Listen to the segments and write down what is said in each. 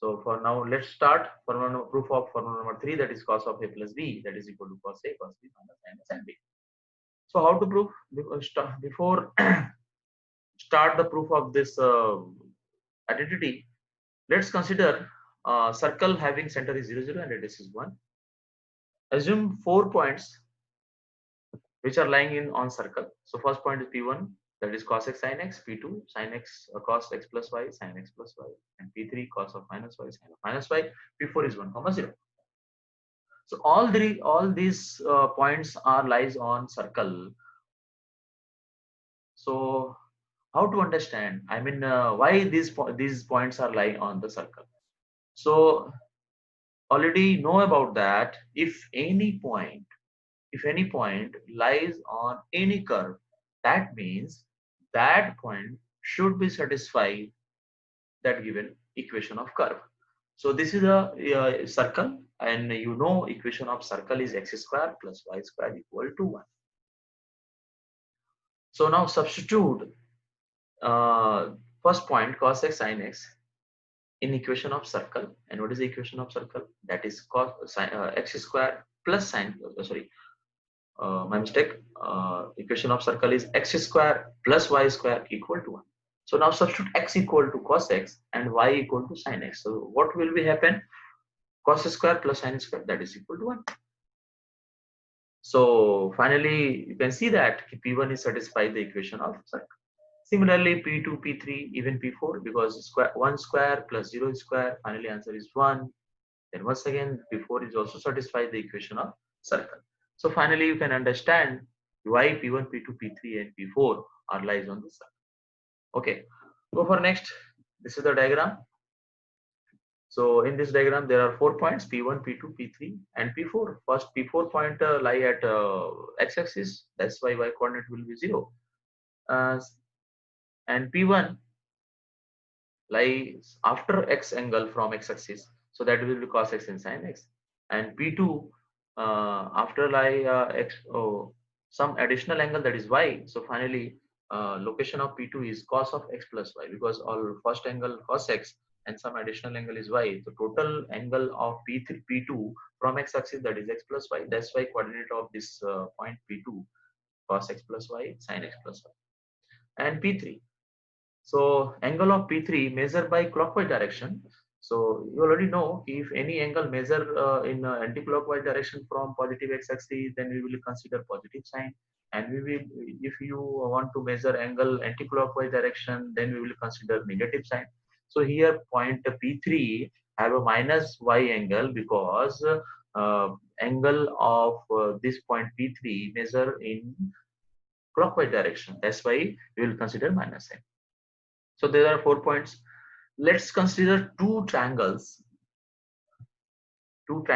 So for now, let's start formula proof of formula number 3, that is cos of a plus b, that is equal to cos a cos b minus sin a sin b. So how to prove? Before start the proof of this identity, let's consider circle having center is 0, 0 and radius is 1. Assume 4 points which are lying in on circle. So first point is P1, that is cos x sin x, P2 sin x cos x plus y sin x plus y, and P3 cos of minus y sin of minus y, P4 is 1 comma 0. So all these points are lies on circle. So how to understand? I mean, why these points are lying on the circle? So already know about that. If any point lies on any curve, that means that point should be satisfied that given equation of curve. So this is a circle, and you know equation of circle is x square plus y square equal to 1. So now substitute first point cos x sin x in equation of circle. And what is the equation of circle? That is cos x square plus sin sorry my mistake, equation of circle is x square plus y square equal to 1. So now substitute x equal to cos x and y equal to sin x. So what will be happen? Cos square plus sin square, that is equal to 1. So finally you can see that P1 is satisfied the equation of circle. Similarly P2, P3, even P4, because square 1 square plus 0 square, finally answer is 1. Then once again P4 is also satisfied the equation of circle. So finally you can understand why P1, P2, P3 and P4 are lies on the circle. Okay, go for next. This is the diagram. So in this diagram there are 4 points P1, P2, P3 and P4. First P4 point lie at x-axis, that's why y coordinate will be 0. And P1 lies after x angle from x-axis, so that will be cos x and sin x. And P2 after lie some additional angle, that is y. So finally location of P2 is cos of x plus y, because all first angle cos x and some additional angle is y. The total angle of P3 P2 from x-axis, that is x plus y. That's why coordinate of this point P2 cos x plus y sin x plus y. And P3, so angle of P3 measured by clockwise direction. So you already know if any angle measure in anti-clockwise direction from positive x-axis, then we will consider positive sign. And we will, if you want to measure angle anti-clockwise direction, then we will consider negative sign. So here point P3 have a minus y angle, because angle of this point P3 measure in clockwise direction. That's why we will consider minus sign. So there are 4 points. Let's consider two triangles P1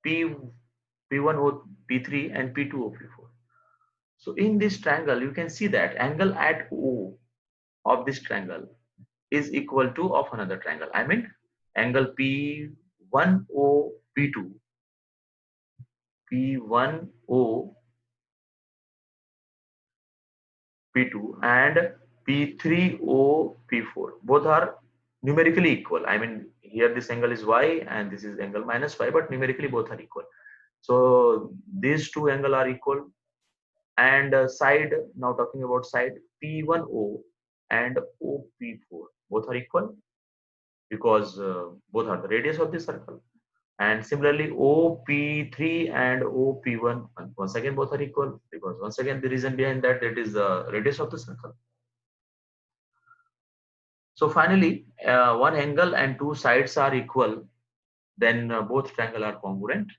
O P3 and P2 O P4. So in this triangle you can see that angle at O of this triangle is equal to of another triangle. I mean angle P1O P2 and P3O P4, both are numerically equal. I mean here this angle is y and this is angle minus y, but numerically both are equal. So these two angles are equal. And side, now talking about side, P1O and OP4 both are equal, because both are the radius of the circle. And similarly OP3 and OP1 once again both are equal, because once again the reason behind that, it is the radius of the circle. So finally one angle and two sides are equal, then both triangle are congruent.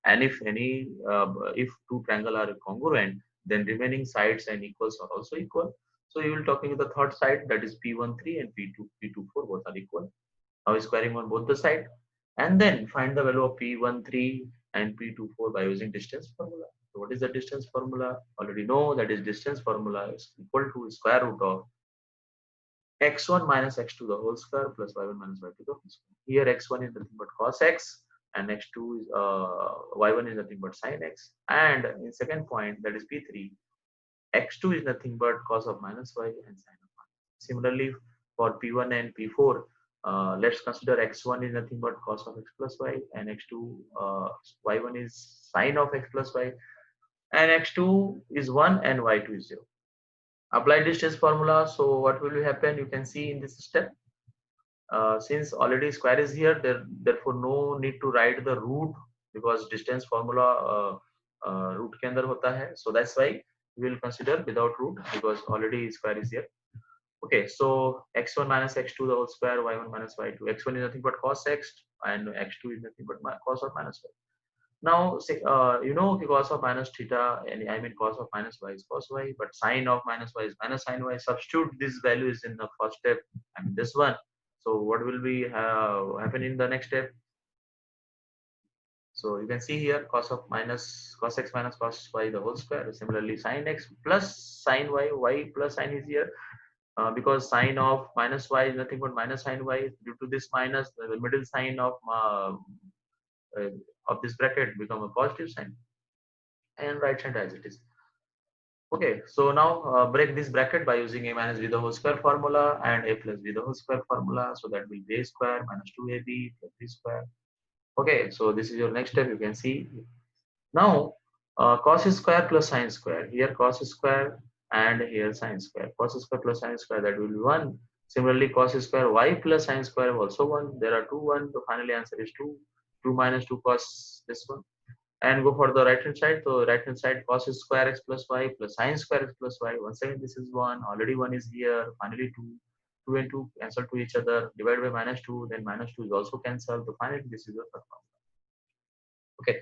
And if two triangle are congruent, then remaining sides and equals are also equal. So you will talking with the third side, that is P13 and P24 both are equal. Now squaring on both the side, and then find the value of P13 and P24 by using distance formula. So what is the distance formula? Already know, that is distance formula is equal to square root of x1 minus x2 the whole square plus y1 minus y2 the whole square. Here x1 is nothing but cos x, and x2 is y1 is nothing but sin x. And in second point, that is P3, x2 is nothing but cos of minus y and sin of y. Similarly for P1 and P4, Let's consider x1 is nothing but cos of x plus y, and x2, y1 is sine of x plus y, and x2 is 1 and y2 is 0. Apply distance formula. So what will happen? You can see in this step, since already square is here, therefore no need to write the root, because distance formula root के अंदर होता है. So that's why we will consider without root, because already square is here. Okay, so x1 minus x2 the whole square, y1 minus y2. x1 is nothing but cos x, and x2 is nothing but cos of minus y. Now, you know, cos of minus theta, and I mean cos of minus y is cos y, but sine of minus y is minus sine y. Substitute these values in the first step, and this one. So what will be happen in the next step? So you can see here cos of minus cos x minus cos y the whole square. Similarly, sine x plus sine y, y plus sine is here, because sine of minus y is nothing but minus sine y. Due to this minus, the middle sign uh, of this bracket become a positive sign, and right hand as it is. Okay, so now break this bracket by using a minus b the whole square formula and a plus b the whole square formula. So that will be a square minus 2ab plus b square. Okay, so this is your next step. You can see now cos square plus sine square. Here cos square and here sine square. Cos square plus sine square, that will be 1. Similarly, cos square y plus sine square also 1. There are 2 1. The final answer is 2. 2 minus 2 cos this one. And go for the right hand side. So right hand side cos square x plus y plus sine square x plus y. Once again this is 1. Already 1 is here. Finally 2. 2 and 2 cancel to each other. Divide by minus 2. Then minus 2 is also cancelled. So finally this is the third one. Okay.